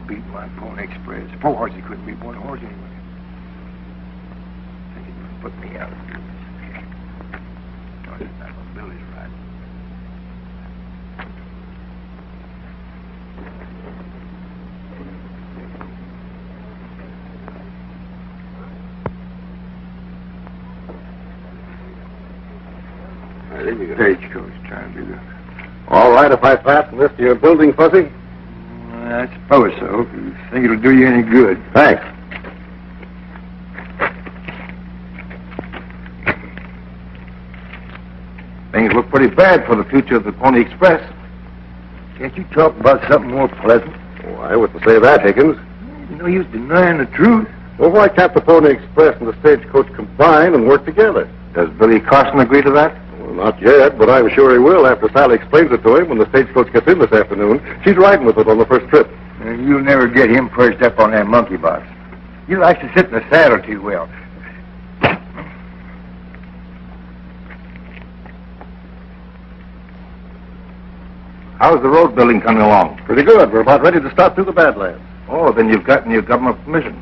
beat my Pony Express. 4 horses couldn't beat 1 horse anyway. I think he's gonna put me out of business. No, it's not gonna build his right. Stagecoach trying to do that. All right, if I pass this to your building, Fuzzy? I suppose so, if you think it'll do you any good. Thanks. Things look pretty bad for the future of the Pony Express. Can't you talk about something more pleasant? Oh, I wouldn't say that, Higgins. No use denying the truth. Well, why can't the Pony Express and the Stagecoach combine and work together? Does Billy Carson agree to that? Well, not yet, but I'm sure he will after Sally explains it to him when the Stagecoach gets in this afternoon. She's riding with it on the first trip. And you'll never get him perched up on that monkey box. He likes to sit in the saddle too well. How's the road building coming along? Pretty good. We're about ready to start through the Badlands. Oh, then you've gotten your government permission.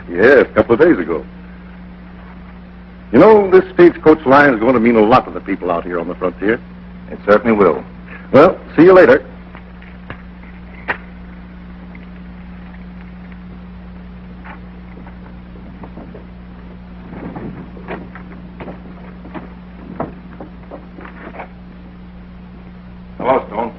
Yes, a couple of days ago. You know, this Stagecoach line is going to mean a lot to the people out here on the frontier. It certainly will. Well, see you later. Hello, Stone.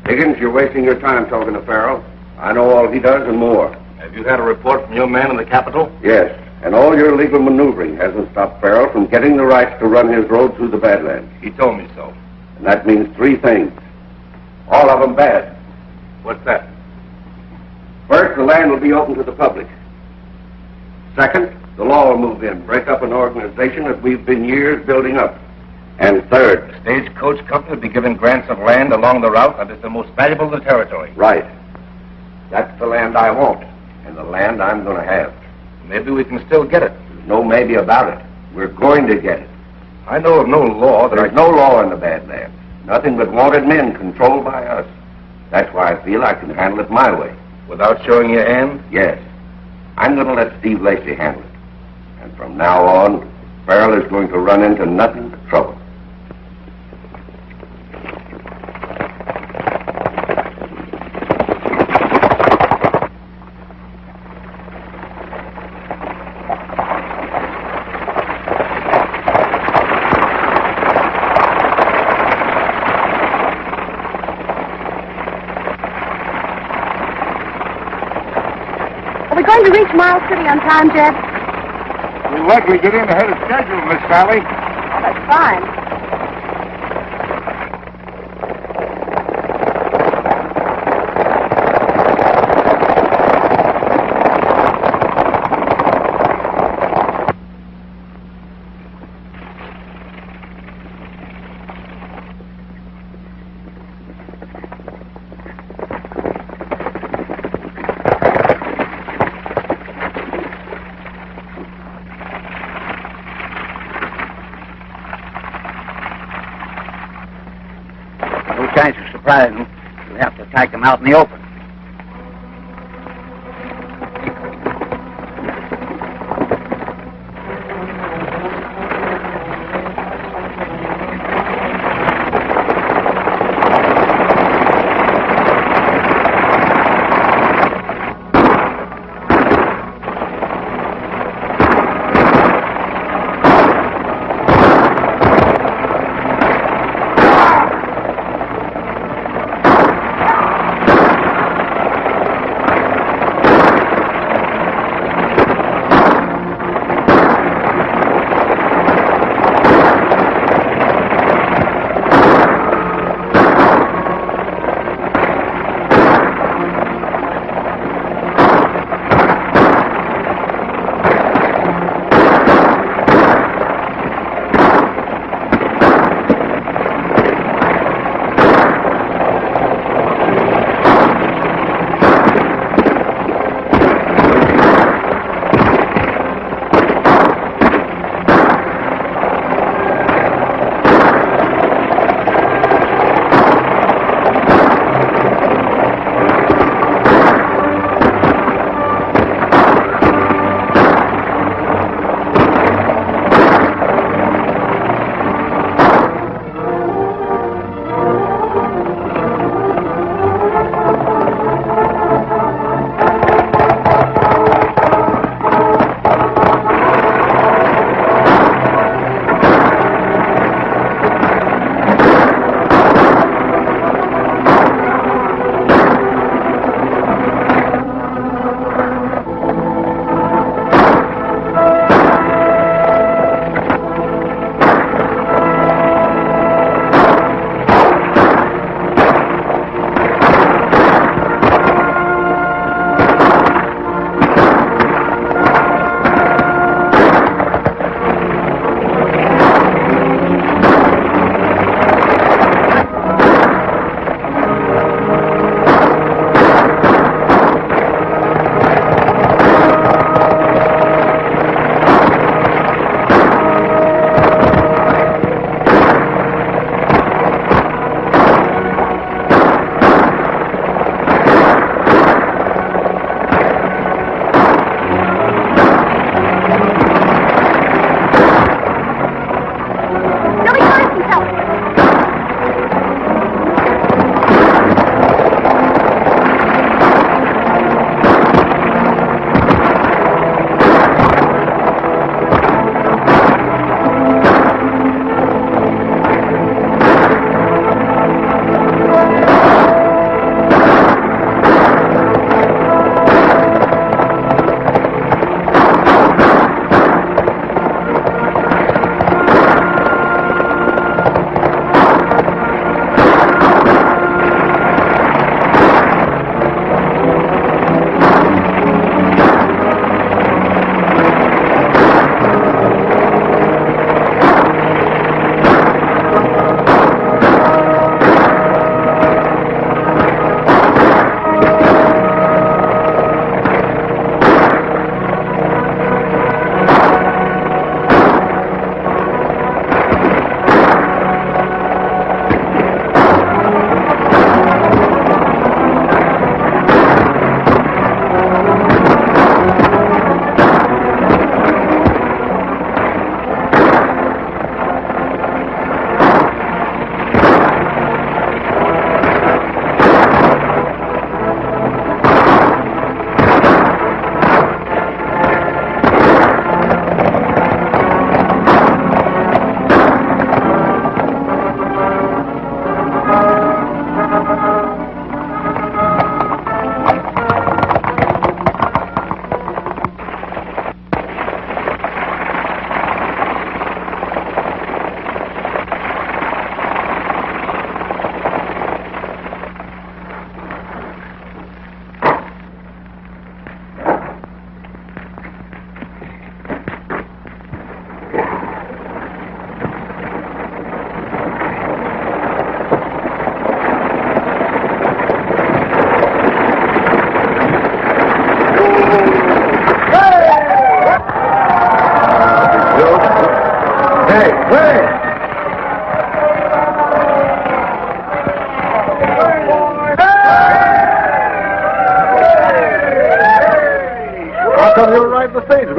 Higgins, you're wasting your time talking to Farrell. I know all he does and more. Have you had a report from your man in the Capitol? Yes, and all your legal maneuvering hasn't stopped Farrell from getting the rights to run his road through the Badlands. He told me so. And that means 3 things. All of them bad. What's that? First, the land will be open to the public. Second, the law will move in, break up an organization that we've been years building up. And third... The Stagecoach Company will be given grants of land along the route that is the most valuable in the territory. Right. That's the land I want, and the land I'm going to have. Maybe we can still get it. There's no maybe about it. We're going to get it. I know of no law that There's no law in the Badlands. Nothing but wanted men controlled by us. That's why I feel I can handle it my way. Without showing your hand? Yes. I'm going to let Steve Lacey handle it. And from now on, Farrell is going to run into nothing but trouble. Going to reach Miles City on time, Jeff? We'll likely get in ahead of schedule, Miss Sally. Oh, that's fine. Chance of surprising them. We'll have to attack them out in the open.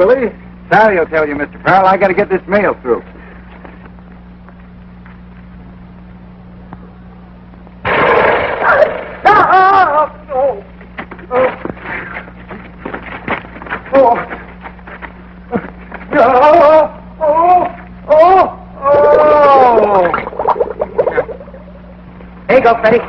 Billy. Sally will tell you, Mr. Farrell. I got to get this mail through. Here you go, Freddie.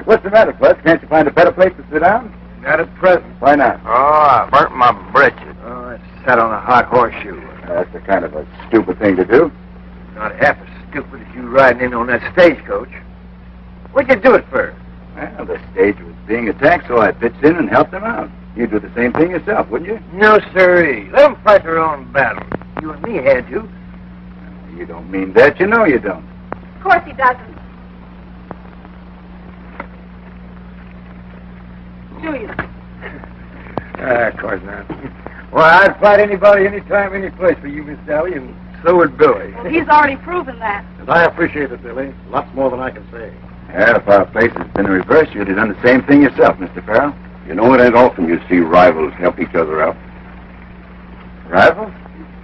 What's the matter, Bud? Can't you find a better place to sit down? Not at present. Why not? Oh, I burnt my britches. Oh, I sat on a hot horseshoe. That's a kind of a stupid thing to do. Not half as stupid as you riding in on that stagecoach. What'd you do it for? Well, the stage was being attacked, so I pitched in and helped them out. You'd do the same thing yourself, wouldn't you? No, sirree. Let them fight their own battle. You and me had to. You don't mean that. You know you don't. Of course he doesn't. Do you? Of course not. Well, I'd fight anybody, anytime, any place for you, Miss Sally, and so would Billy. Well, he's already proven that. And I appreciate it, Billy. Lots more than I can say. Yeah, if our place had been reversed, you'd have done the same thing yourself, Mr. Farrell. You know, it ain't often you see rivals help each other out. Rivals?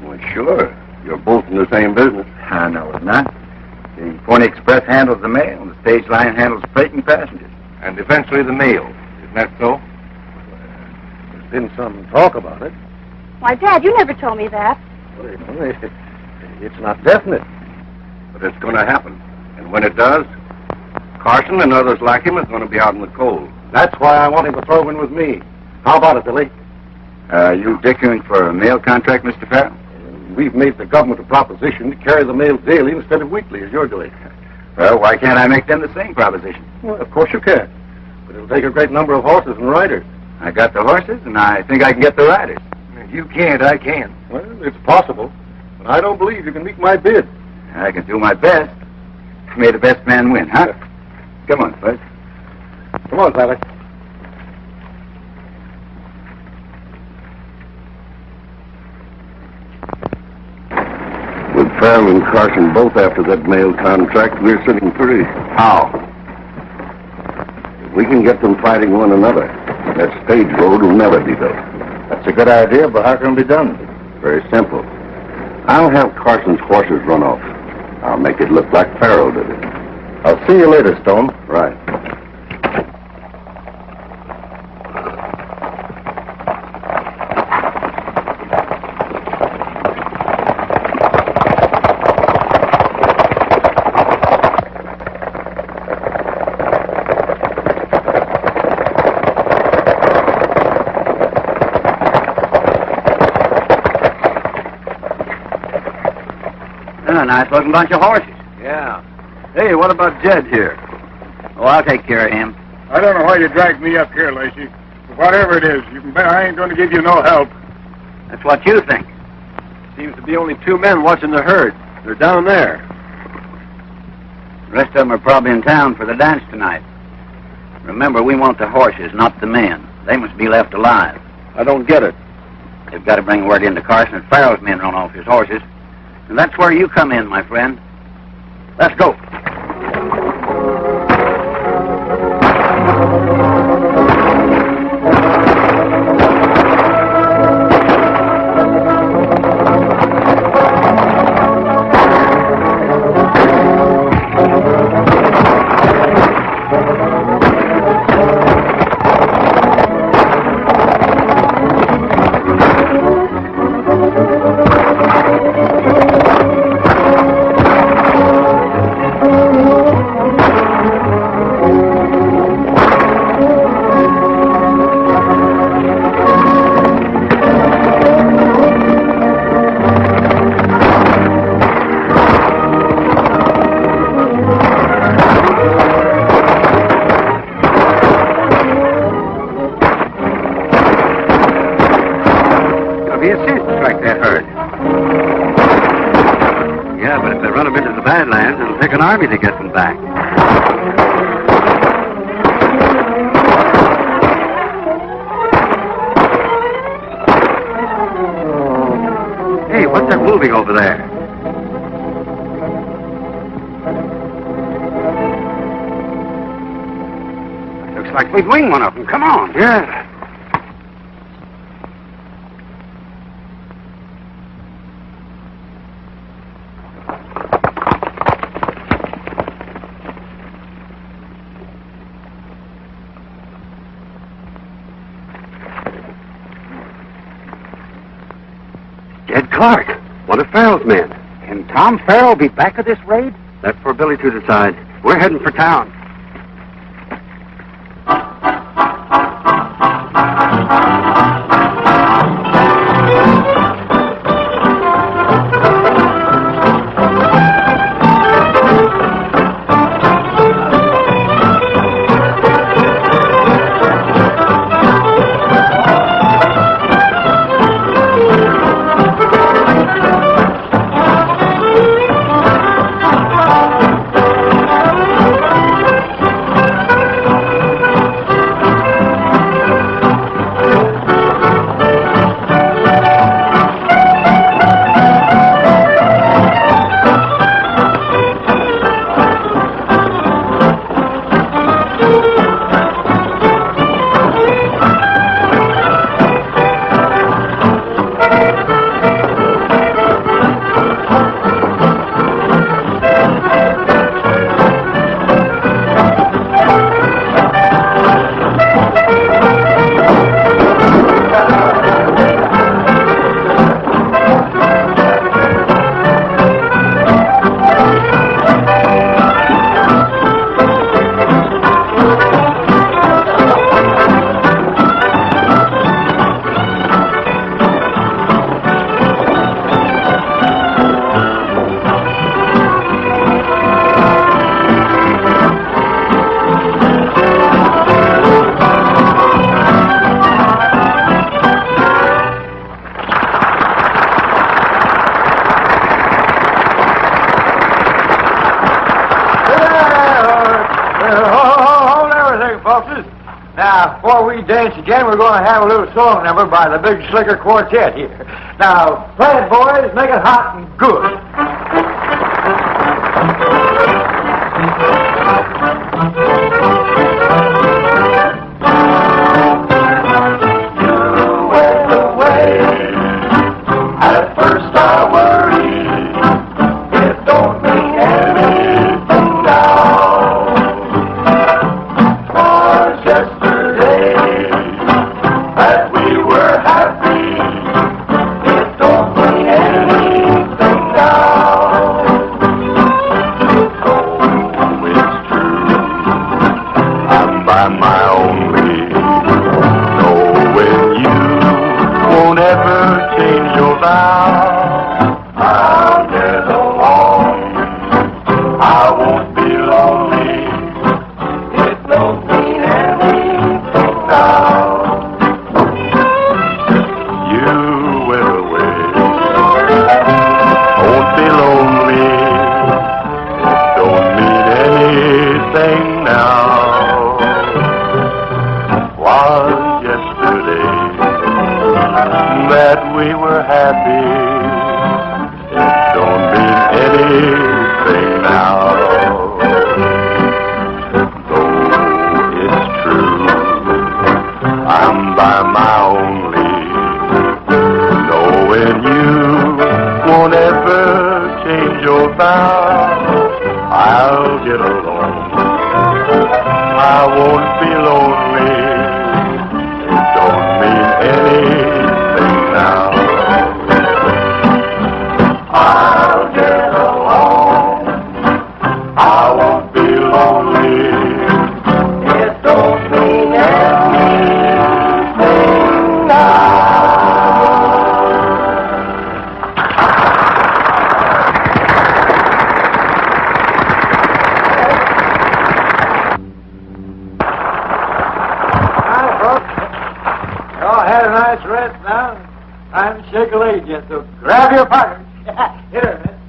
Well, sure. You're both in the same business. No, it's not. The Pony Express handles the mail, and the stage line handles freight and passengers. And eventually the mail. Isn't that so? There's been some talk about it. Why, Dad, you never told me that. Well, you know, it's not definite. But it's going to happen. And when it does, Carson and others like him is going to be out in the cold. That's why I want him to throw in with me. How about it, Billy? You dickering for a mail contract, Mr. Farrell? We've made the government a proposition to carry the mail daily instead of weekly, as you're doing. Well, why can't I make them the same proposition? Well, of course you can. But it'll take a great number of horses and riders. I got the horses, and I think I can get the riders. If you can't, I can. Well, it's possible. But I don't believe you can meet my bid. I can do my best. May the best man win, huh? Come on, Bud. Come on, Sally. With Farrell and Carson both after that mail contract, we're sitting pretty. How? If we can get them fighting one another, that stage road will never be built. That's a good idea, but how can it be done? Very simple. I'll have Carson's horses run off. I'll make it look like Farrell did it. I'll see you later, Stone. Right. A nice-looking bunch of horses. Yeah. Hey, what about Jed here? Oh, I'll take care of him. I don't know why you dragged me up here, Lacey. But whatever it is, you can bet I ain't going to give you no help. That's what you think. Seems to be only 2 men watching the herd. They're down there. The rest of them are probably in town for the dance tonight. Remember, we want the horses, not the men. They must be left alive. I don't get it. They've got to bring word into Carson that Farrell's men run off his horses. And that's where you come in, my friend. Let's go. Be a chance to strike that herd. Yeah, but if they run them into the Badlands, it'll take an army to get them back. moving over there. Looks like we'd wing one of them. Come on. Yeah. Ed Clark, one of Farrell's men. Can Tom Farrell be back at this raid? That's for Billy to decide. We're heading for town. Now, before we dance again, we're going to have a little song number by the Big Slicker Quartet here. Now, play it, boys. Make it hot and good. So grab your partners. Hit her, man.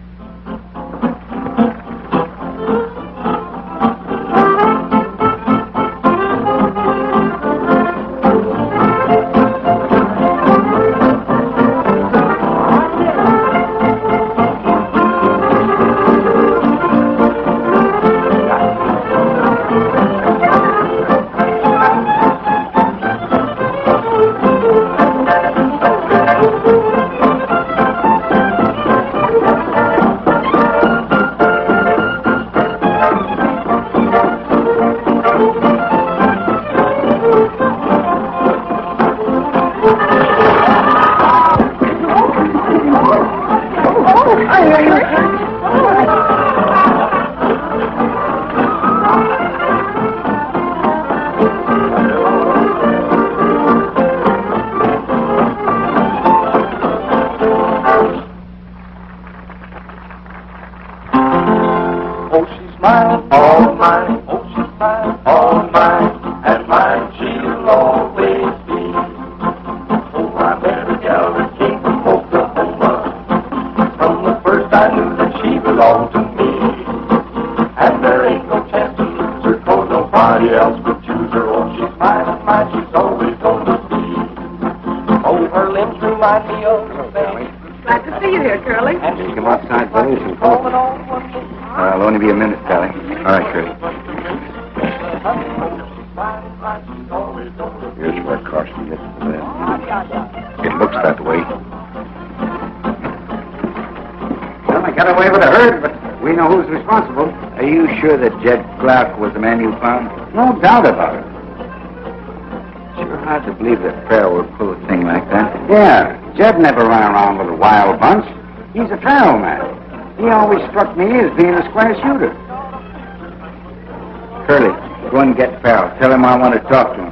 fine, she's always gonna be. Oh, her limbs remind me of the baby. Glad to see you here, Curly. Come outside, Billy. Some coffee. I'll only be a minute, Sally. All right, Curly. Here's where Carson gets to bed. It looks that way. Well, I got away with a herd, but we know who's responsible. Are you sure that Jed Clark was the man you found? No doubt about it. Sure hard to believe that Farrell would pull a thing like that. Yeah, Jed never ran around with a wild bunch. He's a trail man. He always struck me as being a square shooter. Curly, go and get Farrell. Tell him I want to talk to him.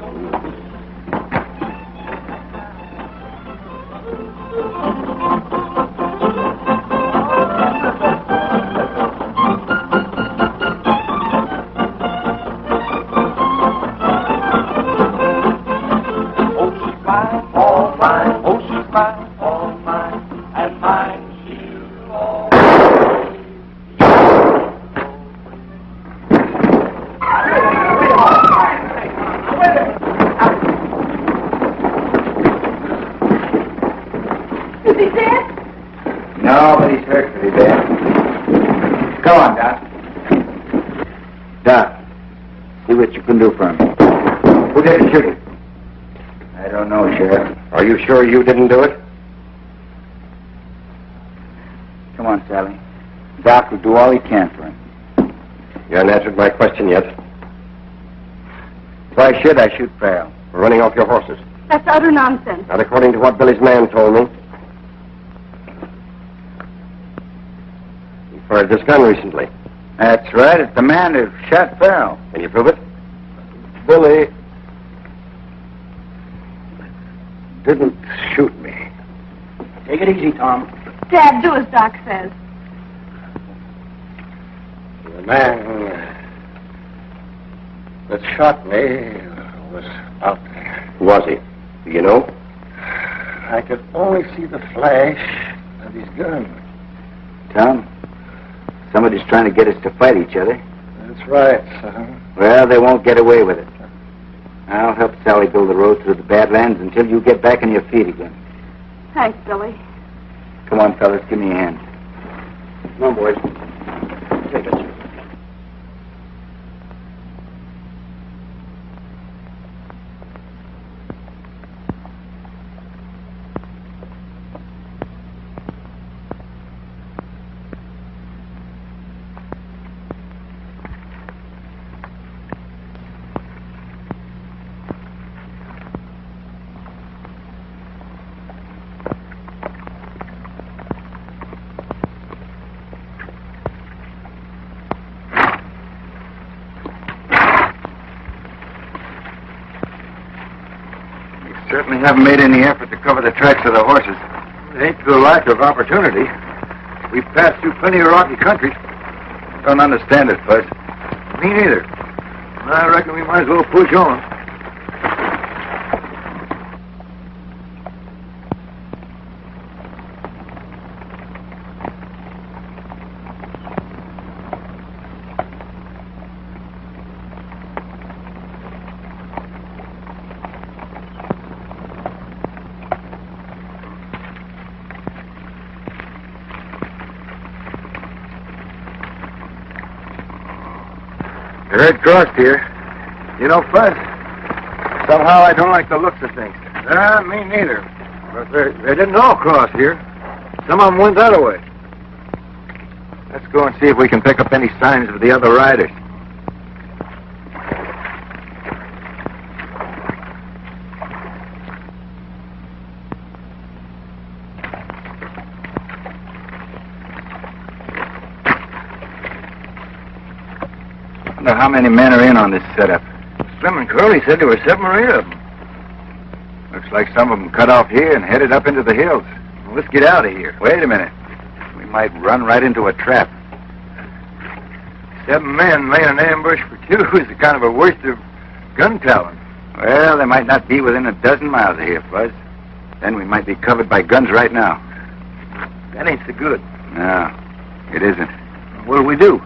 Do for him. Who did the shooting? I don't know, Sheriff. Are you sure you didn't do it? Come on, Sally. Doc will do all he can for him. You haven't answered my question yet. Why should I shoot Farrell? For running off your horses. That's utter nonsense. Not according to what Billy's man told me. He fired this gun recently. That's right. It's the man who shot Farrell. Can you prove it? Billy didn't shoot me. Take it easy, Tom. Dad, do as Doc says. The man that shot me was out there. Who was he? Do you know? I could only see the flash of his gun. Tom, somebody's trying to get us to fight each other. That's right, son. Well, they won't get away with it. I'll help Sally build the road through the Badlands until you get back on your feet again. Thanks, Billy. Come on, fellas, give me a hand. Come on, boys. Take it. Certainly haven't made any effort to cover the tracks of the horses. It ain't through lack of opportunity. We've passed through plenty of rocky country. Don't understand it, Fuzz. Me neither. I reckon we might as well push on. The Red Cross here. You know, Fuzz, somehow I don't like the looks of things. Me neither. But they didn't all cross here. Some of them went that way. Let's go and see if we can pick up any signs of the other riders. Wonder how many men are in on this setup. Slim and Curly said there were 7 or 8 of them. Looks like some of them cut off here and headed up into the hills. Well, let's get out of here. Wait a minute. We might run right into a trap. 7 men laying an ambush for 2 is a kind of a waste of gun talent. Well, they might not be within a dozen miles of here, Fuzz. Then we might be covered by guns right now. That ain't so good. No, it isn't. What'll we do?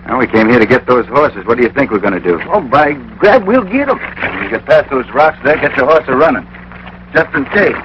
Well, we came here to get those horses. What do you think we're going to do? Oh, by God, we'll get them. When you get past those rocks there, get your horse a-running. Just in case.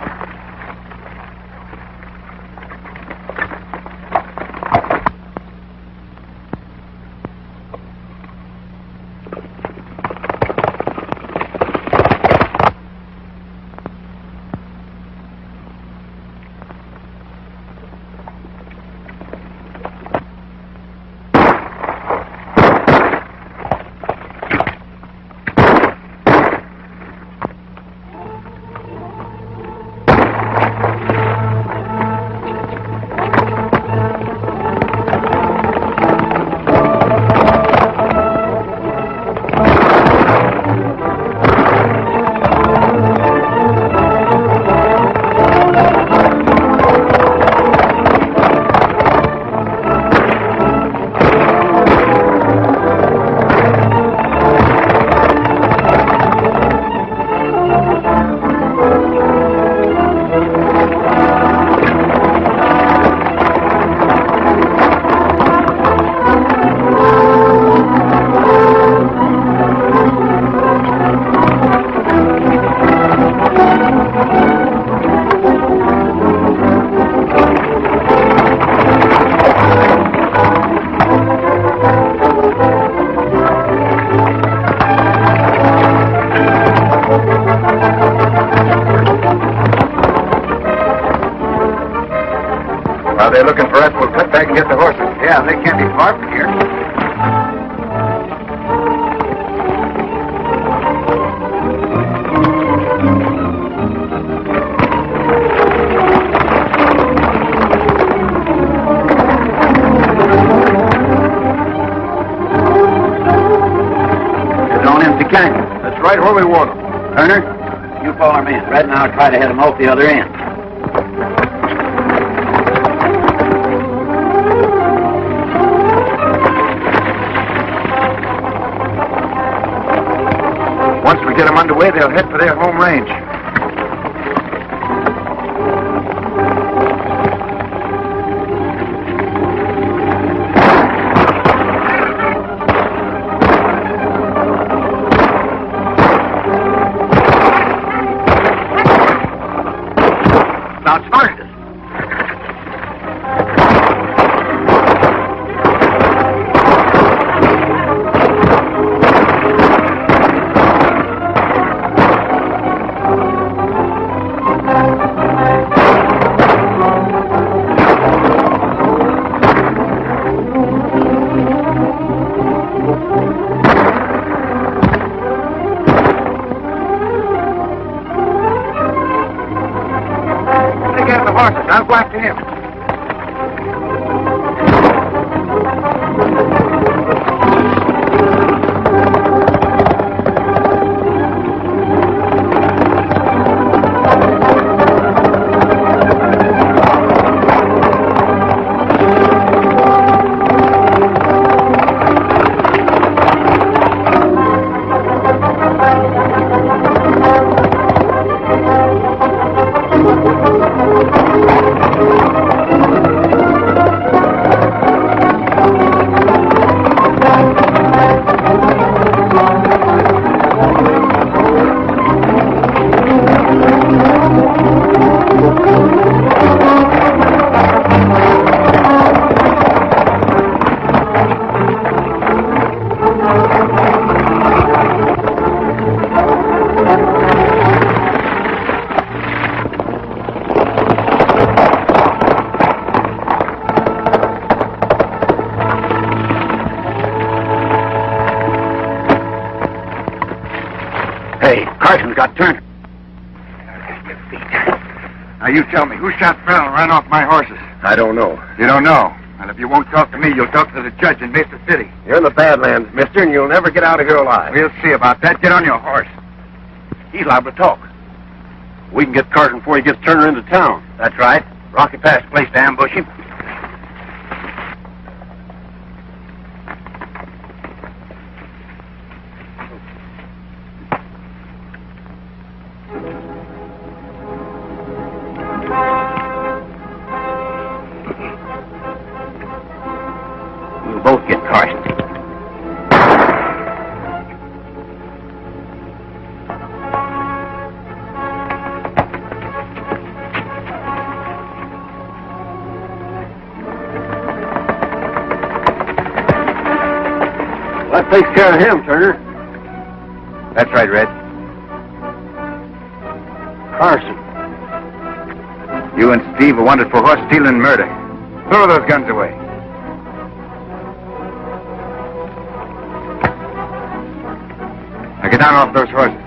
While they're looking for us, we'll cut back and get the horses. Yeah, they can't be far from here. It's on empty canyon. That's right where we want them. Turner, you follow me. Right now, try to head them off the other end. Once we get them underway, they'll head for their home range. Now, start it. I'll go after him. Hey, Carson's got Turner. Now, you tell me, who shot Farrell and ran off my horses? I don't know. You don't know. And if you won't talk to me, you'll talk to the judge in Mesa City. You're in the Badlands, mister, and you'll never get out of here alive. We'll see about that. Get on your horse. He's liable to talk. We can get Carson before he gets Turner into town. That's right. Rocky Pass place to ambush him. We'll both get Carson. takes care of him, Turner. That's right, Red. Carson. You and Steve are wanted for horse stealing and murder. Throw those guns away. Now get down off those horses.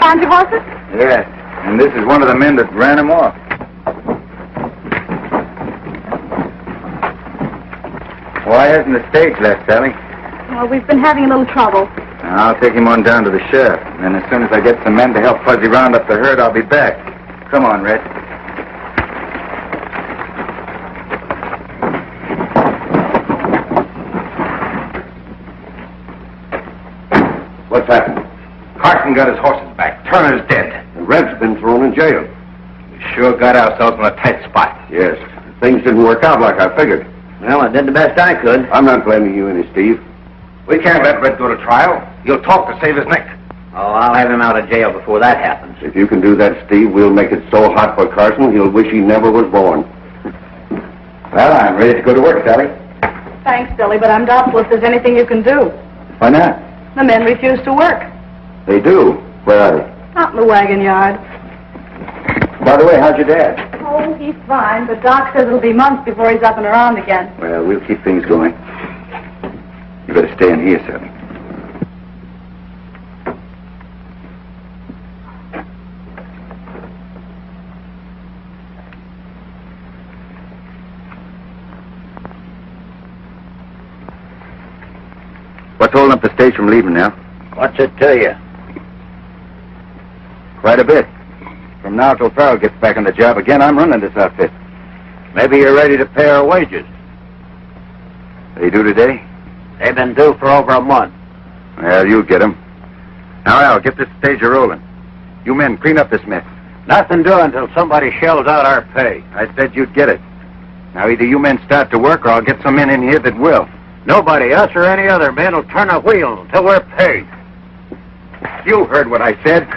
Found your horses? Yes, and this is one of the men that ran him off. Why hasn't the stage left, Sally? Well, we've been having a little trouble. Now, I'll take him on down to the sheriff, and then as soon as I get some men to help Fuzzy round up the herd, I'll be back. Come on, Red. What's happened? Carson got his horses back. Turner's dead. The Red's been thrown in jail. We sure got ourselves in a tight spot. Yes. Things didn't work out like I figured. Well, I did the best I could. I'm not blaming you any, Steve. We can't let Red go to trial. He'll talk to save his neck. Oh, I'll have him out of jail before that happens. If you can do that, Steve, we'll make it so hot for Carson, he'll wish he never was born. Well, I'm ready to go to work, Sally. Thanks, Billy, but I'm doubtful if there's anything you can do. Why not? The men refuse to work. They do. Where are they? Out in the wagon yard. By the way, how's your dad? Oh, he's fine, but Doc says it'll be months before he's up and around again. Well, we'll keep things going. You better stay in here, Sally. What's holding up the stage from leaving now? What's it to you? Quite a bit. From now till Farrell gets back on the job again, I'm running this outfit. Maybe you're ready to pay our wages. They do today? They've been due for over a month. Well, you'll get 'em. Now, Al, get this stage a-rolling. You men, clean up this mess. Nothing doing until somebody shells out our pay. I said you'd get it. Now, either you men start to work, or I'll get some men in here that will. Nobody, us or any other man, will turn a wheel until we're paid. You heard what I said.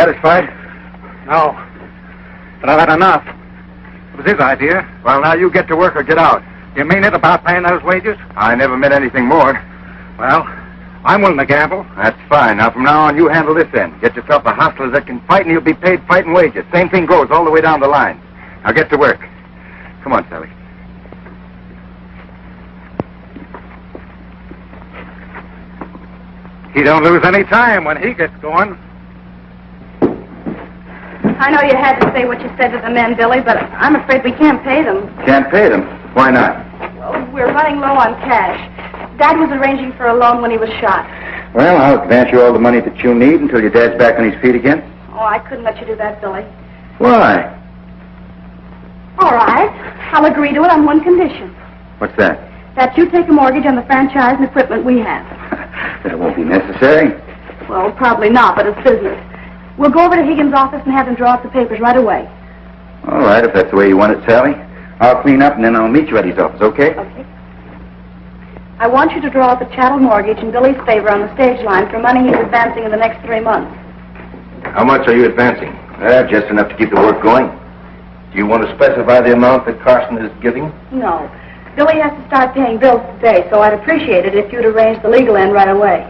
satisfied? No. But I've had enough. It was his idea. Well, now you get to work or get out. You mean it about paying those wages? I never meant anything more. Well, I'm willing to gamble. That's fine. Now, from now on, you handle this end. Get yourself a hustler that can fight, and he'll be paid fighting wages. Same thing goes all the way down the line. Now, get to work. Come on, Sally. He don't lose any time when he gets going. I know you had to say what you said to the men, Billy, but I'm afraid we can't pay them. Can't pay them. Why not? Well, we're running low on cash. Dad was arranging for a loan when he was shot. Well, I'll advance you all the money that you need until your dad's back on his feet again. Oh, I couldn't let you do that, Billy. Why? All right. I'll agree to it on one condition. What's that? That you take a mortgage on the franchise and equipment we have. That won't be necessary. Well, probably not, but it's business. We'll go over to Higgins' office and have him draw up the papers right away. All right, if that's the way you want it, Sally. I'll clean up and then I'll meet you at his office, okay? Okay. I want you to draw up a chattel mortgage in Billy's favor on the stage line for money he's advancing in the next 3 months. How much are you advancing? Just enough to keep the work going. Do you want to specify the amount that Carson is giving? No. Billy has to start paying bills today, so I'd appreciate it if you'd arrange the legal end right away.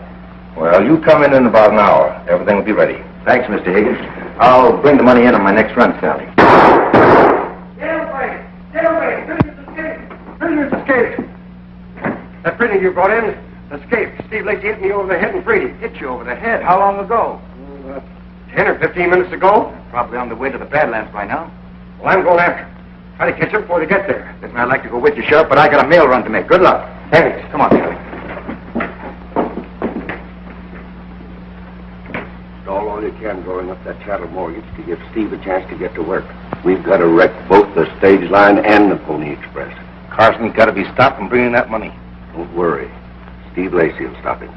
Well, you come in about an hour. Everything will be ready. Thanks, Mr. Higgins. I'll bring the money in on my next run, Sally. Get away! Get away! Prisoners escape! Prisoners escape! That prisoner you brought in escaped. Steve Lacey hit me over the head and freed him. Hit you over the head? How long ago? 10 or 15 minutes ago. Probably on the way to the Badlands by now. Well, I'm going after him. Try to catch him before they get there. Listen, I'd like to go with you, Sheriff, but I got a mail run to make. Good luck. Thanks. Come on, Sally. Do all you can drawing up that chattel mortgage to give Steve a chance to get to work. We've got to wreck both the stage line and the Pony Express. Carson's got to be stopped from bringing that money. Don't worry. Steve Lacey will stop him.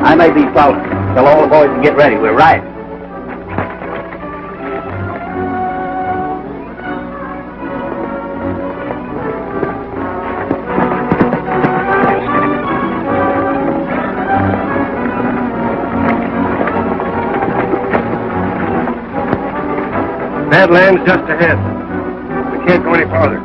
I may be following. Tell all the boys to get ready. We're riding. Badlands just ahead. We can't go any farther.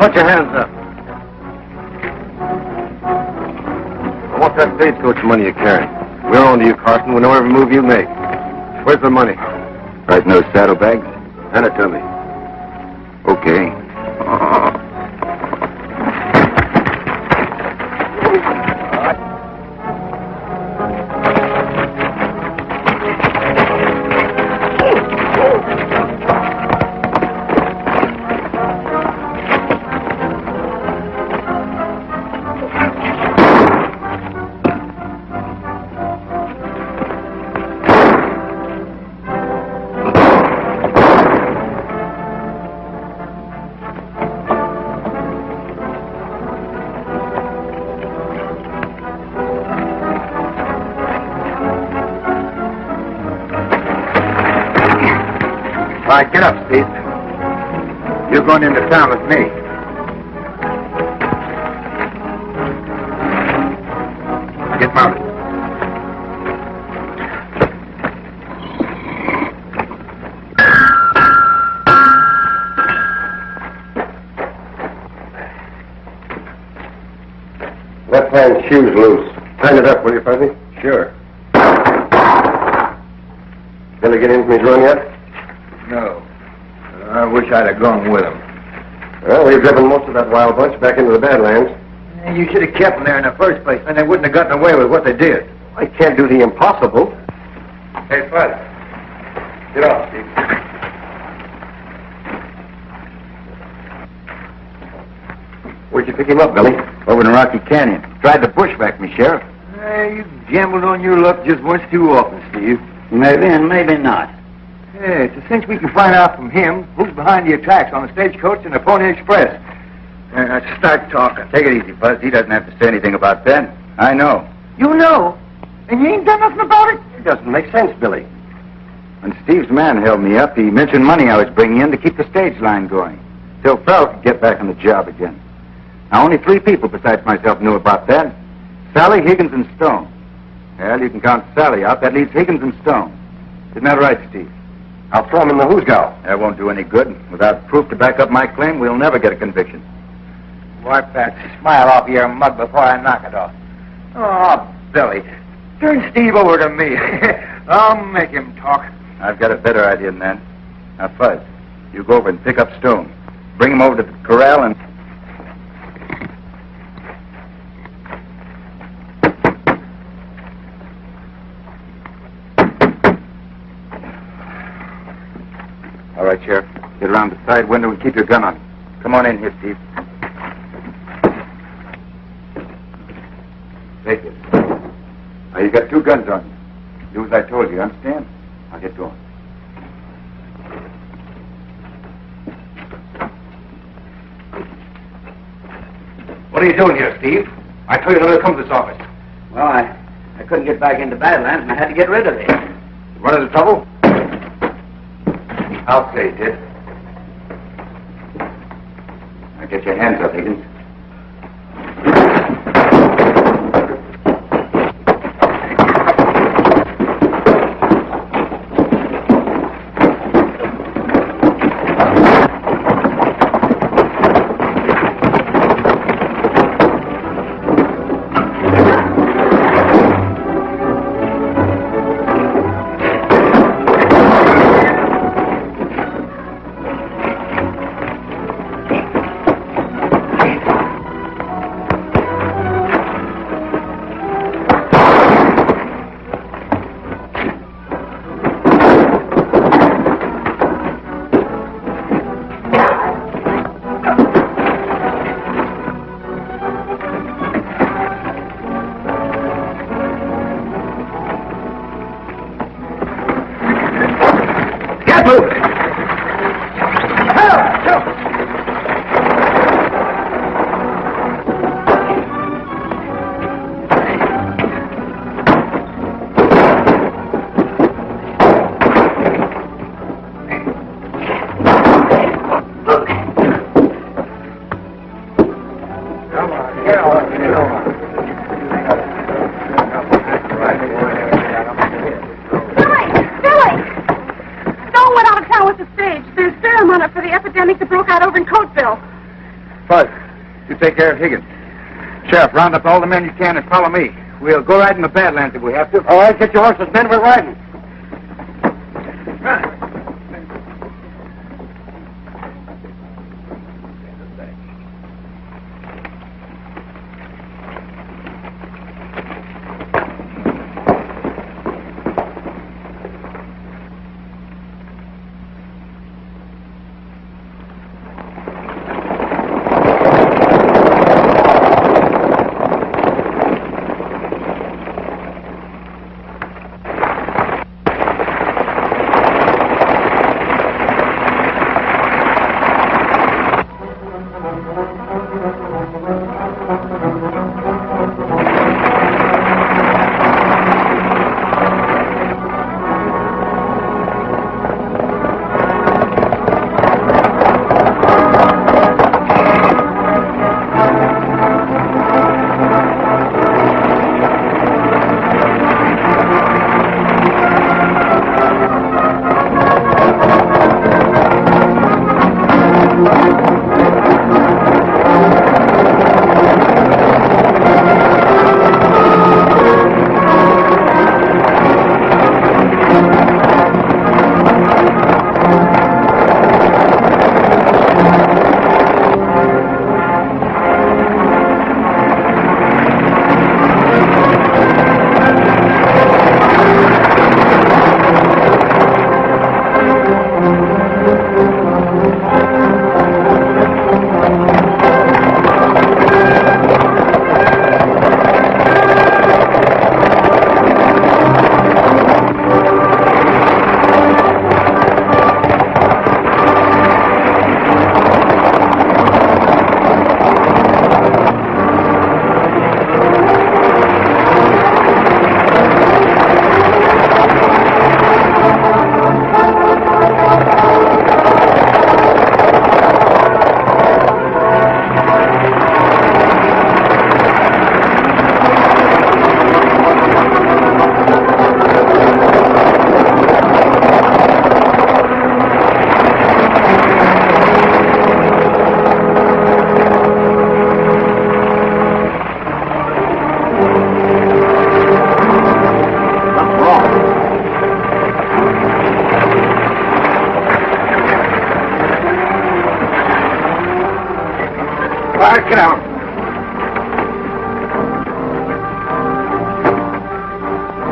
put your hands up. What's that stagecoach money you're carrying? We're on to you, Carson. We know every move you make. Where's the money? Right in those saddlebags? Hand it to me. Okay. All right, get up, Steve. You're going into town with me. Get mounted. Left hand shoes loose. Tighten it up, will you, Fuzzy? Sure. Billy get in from his run yet? No. I wish I'd have gone with him. Well, we've driven most of that wild bunch back into the Badlands. You should have kept them there in the first place, and they wouldn't have gotten away with what they did. I can't do the impossible. Hey, Fuzz. Get off, Steve. Where'd you pick him up, Billy? Over in Rocky Canyon. Tried to bushwhack me, Sheriff. You gambled on your luck just once too often, Steve. Maybe and maybe not. Yeah, it's a cinch we can find out from him who's behind the attacks on the stagecoach and the Pony Express. Start talking. Take it easy, Buzz. He doesn't have to say anything about that. I know. You know? And you ain't done nothing about it? It doesn't make sense, Billy. When Steve's man held me up, he mentioned money I was bringing in to keep the stage line going, till Farrell could get back on the job again. Now, only 3 people besides myself knew about that. Sally, Higgins, and Stone. Well, you can count Sally out. That leaves Higgins and Stone. Isn't that right, Steve? I'll throw him in the hoosgow. That won't do any good. Without proof to back up my claim, we'll never get a conviction. Wipe that smile off your mug before I knock it off. Oh, Billy, turn Steve over to me. I'll make him talk. I've got a better idea than that. Now, Fuzz, you go over and pick up Stone. Bring him over to the corral and... All right, Sheriff. Get around the side window and keep your gun on. Come on in here, Steve. Take it. Now, you got 2 guns on you. Do as I told you, understand? I'll get going. What are you doing here, Steve? I told you not to come to this office. Well, I couldn't get back into Badlands, and I had to get rid of it. Run into trouble? I'll say you did. Now, get your hands up, Higgins. Buzz, you take care of Higgins. Sheriff, round up all the men you can and follow me. We'll go right in the Badlands if we have to. All right, get your horses, men. We're riding. Get out.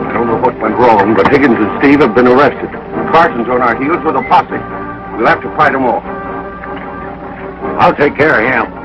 I don't know what went wrong, but Higgins and Steve have been arrested. Carson's on our heels with a posse. We'll have to fight them off. I'll take care of him.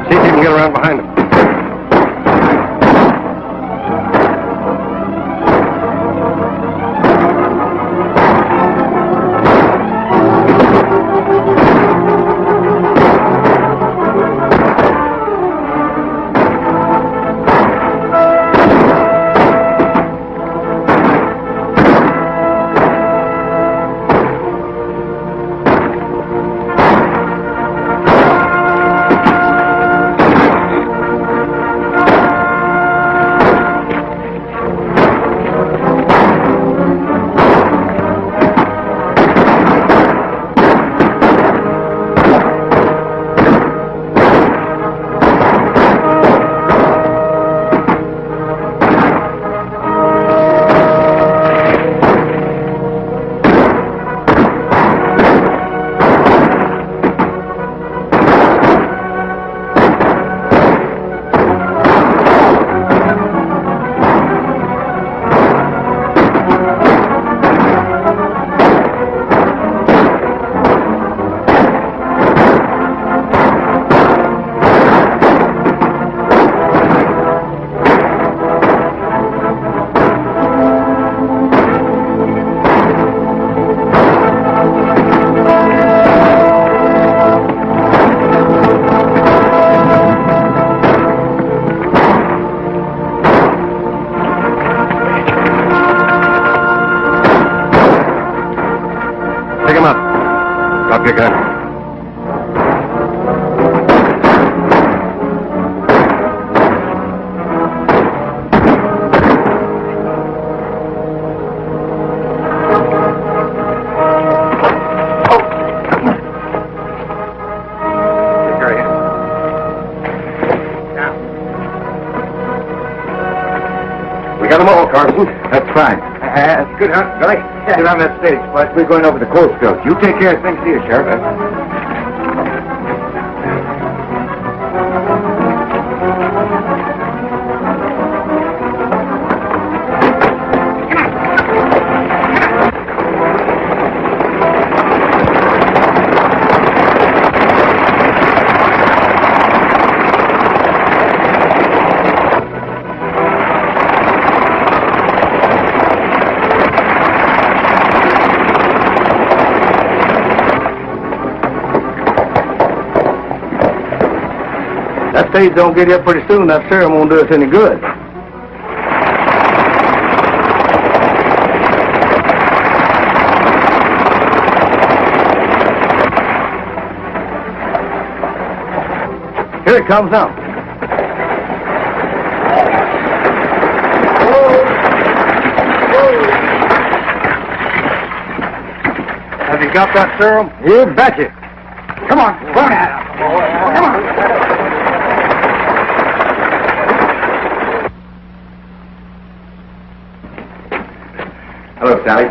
See if you can get around behind him. Carson. That's fine. That's good, huh, Billy? Get on that stage, Fletch. We're going over the coal spill. You take care of things here, Sheriff. That stage don't get here pretty soon. That serum won't do us any good. Here it comes now. Have you got that serum? You betcha. Come on, burn it. Come on. Hello, Sally.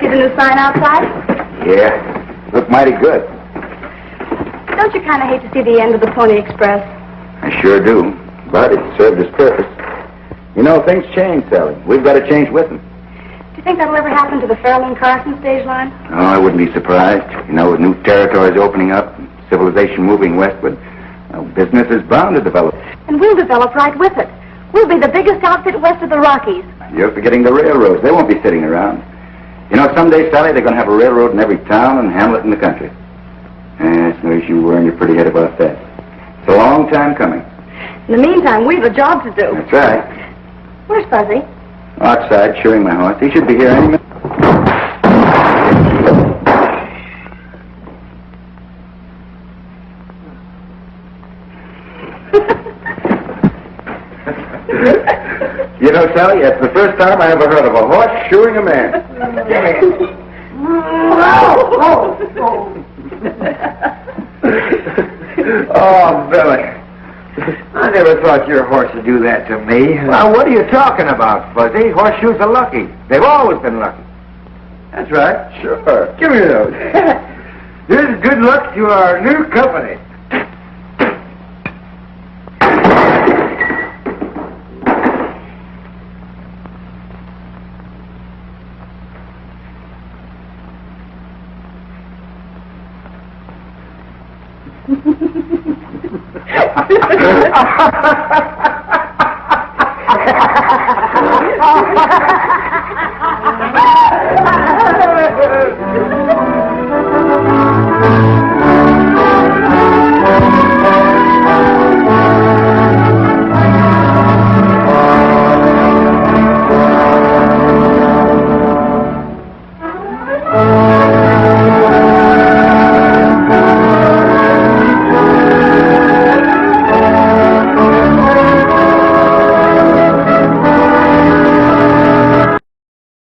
See the new sign outside? Yeah, look mighty good. Don't you kind of hate to see the end of the Pony Express? I sure do, but it served its purpose. You know, things change, Sally. We've got to change with them. Do you think that'll ever happen to the Fairlane-Carson stage line? Oh, I wouldn't be surprised. You know, with new territories opening up, civilization moving westward, business is bound to develop. And we'll develop right with it. We'll be the biggest outfit west of the Rockies. You're forgetting the railroads. They won't be sitting around. You know, someday, Sally, they're going to have a railroad in every town and hamlet in the country. It's no use you worrying your pretty head about that. It's a long time coming. In the meantime, we've a job to do. That's right. Where's Fuzzy? Outside, shoeing my horse. He should be here any minute. You know, Sally, that's the first time I ever heard of a horse shoeing a man. Oh, Billy. I never thought your horse would do that to me. Now, what are you talking about, Fuzzy? Horseshoes are lucky. They've always been lucky. That's right. Sure. Give me those. Here's good luck to our new company.